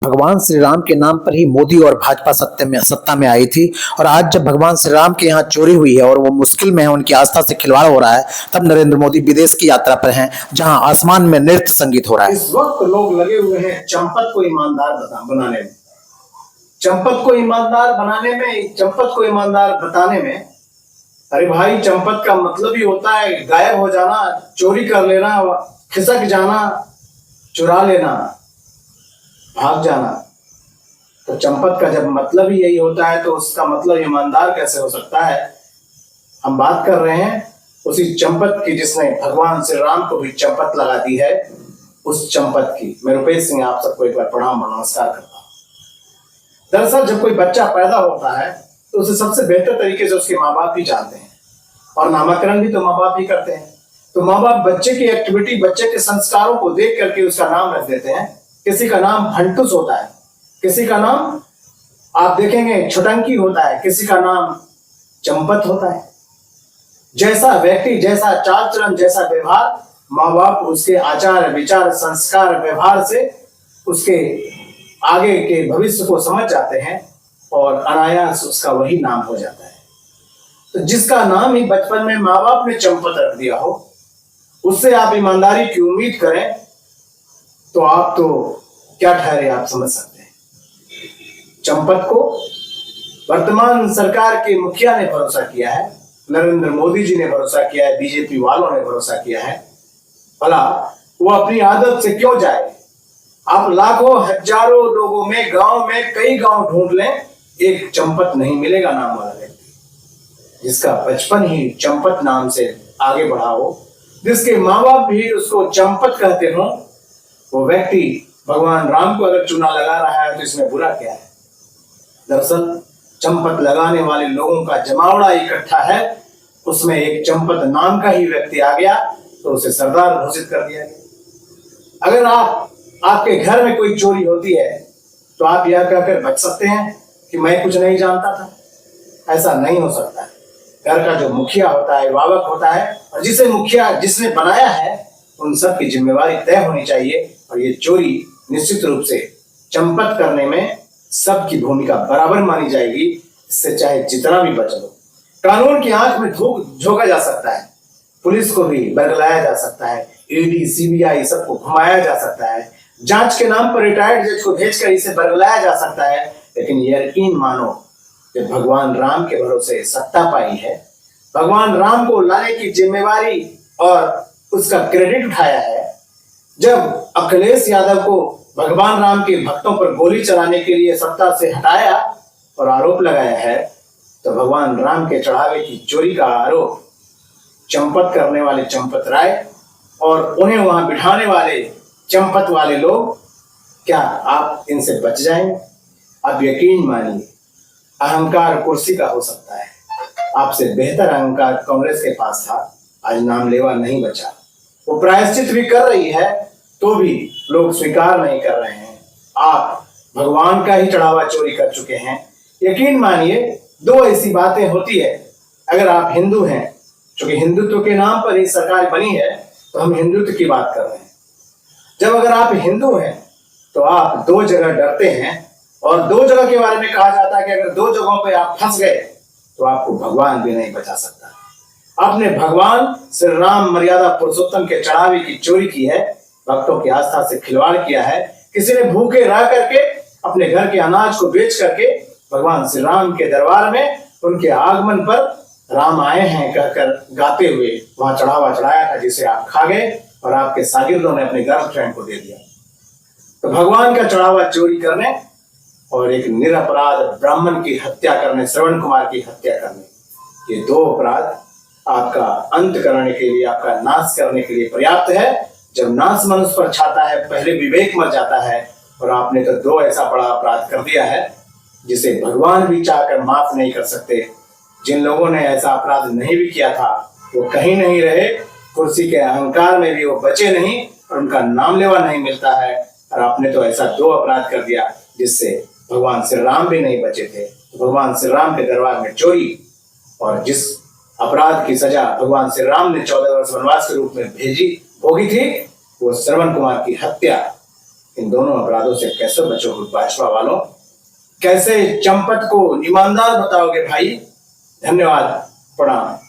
भगवान श्री राम के नाम पर ही मोदी और भाजपा सत्ता में आई थी। और आज जब भगवान श्री राम के यहाँ चोरी हुई है और वो मुश्किल में है, उनकी आस्था से खिलवाड़ हो रहा है, तब नरेंद्र मोदी विदेश की यात्रा पर हैं, जहां आसमान में नृत्य संगीत हो रहा है। इस वक्त लोग लगे हुए हैं चंपत को ईमानदार बनाने में, चंपत को ईमानदार बनाने में, चंपत को ईमानदार बताने में। अरे भाई, चंपत का मतलब ही होता है गायब हो जाना, चोरी कर लेना, खिसक जाना, चुरा लेना, भाग जाना। तो चंपत का जब मतलब ही यही होता है तो उसका मतलब ईमानदार कैसे हो सकता है। हम बात कर रहे हैं उसी चंपत की जिसने भगवान श्री राम को भी चंपत लगा दी है, उस चंपत की। मैं रुपेश सिंह आप सबको एक बार प्रणाम और नमस्कार करता हूं। दरअसल जब कोई बच्चा पैदा होता है तो उसे सबसे बेहतर तरीके से उसके माँ बाप ही जानते हैं, और नामकरण भी तो माँ बाप ही करते हैं। तो माँ बाप बच्चे की एक्टिविटी, बच्चे के संस्कारों को देख करके उसका नाम रख देते हैं। किसी का नाम भंटुस होता है, किसी का नाम आप देखेंगे छुटंकी होता है, किसी का नाम चंपत होता है। जैसा व्यक्ति, जैसा चाल चलन, जैसा व्यवहार, माँ बाप उसके आचार विचार संस्कार व्यवहार से उसके आगे के भविष्य को समझ जाते हैं और अनायास उसका वही नाम हो जाता है। तो जिसका नाम ही बचपन में माँ बाप ने चंपत रख दिया हो, उससे आप ईमानदारी की उम्मीद करें तो आप तो क्या ठहरे, आप समझ सकते हैं। चंपत को वर्तमान सरकार के मुखिया ने भरोसा किया है, नरेंद्र मोदी जी ने भरोसा किया है, बीजेपी वालों ने भरोसा किया है। भला वो अपनी आदत से क्यों जाए। आप लाखों हजारों लोगों में, गांव में कई गांव ढूंढ लें, एक चंपत नहीं मिलेगा नाम वाला व्यक्ति जिसका बचपन ही चंपत नाम से आगे बढ़ा हो, जिसके माँ बाप भी उसको चंपत कहते हो। वो व्यक्ति भगवान राम को अगर चूना लगा रहा है तो इसमें बुरा क्या है। दरअसल चंपत लगाने वाले लोगों का जमावड़ा इकट्ठा है, उसमें एक चंपत नाम का ही व्यक्ति आ गया तो उसे सरदार घोषित कर दिया गया। अगर आपके घर में कोई चोरी होती है तो आप यह कहकर बच सकते हैं कि मैं कुछ नहीं जानता था। ऐसा नहीं हो सकता है। घर का जो मुखिया होता है, वावक होता है, और जिसे मुखिया जिसने बनाया है, उन सब की जिम्मेवारी तय होनी चाहिए। और ये चोरी निश्चित रूप से चंपत करने में सबकी भूमिका बराबर मानी जाएगी। इससे चाहे जितना भी बच लो, कानून की आंख में झोंका जा सकता है, पुलिस को भी बरगलाया जा सकता है, ईडी सीबीआई सबको घुमाया जा सकता है, जांच के नाम पर रिटायर्ड जज को भेजकर इसे बरगलाया जा सकता है। लेकिन यकीन मानो, जब भगवान राम के भरोसे सत्ता पाई है, भगवान राम को लाने की जिम्मेवारी और उसका क्रेडिट उठाया है, जब अखिलेश यादव को भगवान राम के भक्तों पर गोली चलाने के लिए सत्ता से हटाया और आरोप लगाया है, तो भगवान राम के चढ़ावे की चोरी का आरोप चंपत करने वाले चंपत राय और उन्हें वहां बिठाने वाले चंपत वाले लोग, क्या आप इनसे बच जाएंगे? आप यकीन मानिए, अहंकार कुर्सी का हो सकता है, आपसे बेहतर अहंकार कांग्रेस के पास था, आज नामलेवा नहीं बचा। वो प्रायश्चित भी कर रही है तो भी लोग स्वीकार नहीं कर रहे हैं। आप भगवान का ही चढ़ावा चोरी कर चुके हैं। यकीन मानिए, दो ऐसी बातें होती है। अगर आप हिंदू हैं, क्योंकि हिंदुत्व के नाम पर ही सरकार बनी है, तो हम हिंदुत्व की बात कर रहे हैं। जब अगर आप हिंदू हैं तो आप दो जगह डरते हैं, और दो जगह के बारे में कहा जाता है कि अगर दो जगहों पे आप फंस गए तो आपको भगवान भी नहीं बचा सकता। आपने भगवान श्री राम मर्यादा पुरुषोत्तम के चढ़ावे की चोरी की है, भक्तों की आस्था से खिलवाड़ किया है। किसी ने भूखे रह करके अपने घर के अनाज को बेच करके भगवान श्री राम के दरबार में उनके आगमन पर राम आए हैं कहकर गाते हुए वहां चढ़ावा चढ़ाया था, जिसे आप खा गए और आपके शागिर्दों ने अपने गर्लफ्रेंड को दे दिया। तो भगवान का चढ़ावा चोरी करने और एक निरपराध ब्राह्मण की हत्या करने, श्रवण कुमार की हत्या करने, ये दो अपराध आपका अंत करने के लिए, आपका नाश करने के लिए पर्याप्त है। जब नाश मनुष्य पर छाता है, पहले विवेक मर जाता है, और आपने तो दो ऐसा बड़ा अपराध कर दिया है जिसे भगवान भी चाहकर माफ नहीं कर सकते। जिन लोगों ने ऐसा अपराध नहीं भी किया था वो कहीं नहीं रहे, कुर्सी के अहंकार में भी वो बचे नहीं, और उनका नाम लेवा नहीं मिलता है। और आपने तो ऐसा दो अपराध कर दिया जिससे भगवान श्री राम भी नहीं बचे थे। भगवान श्री राम के दरबार में चोरी, और जिस अपराध की सजा भगवान श्री राम ने 14 वर्ष वनवास के रूप में भोगी थी, वो श्रवण कुमार की हत्या। इन दोनों अपराधों से कैसे बचोगे भाजपा वालों? कैसे चंपत को ईमानदार बताओगे भाई? धन्यवाद, प्रणाम।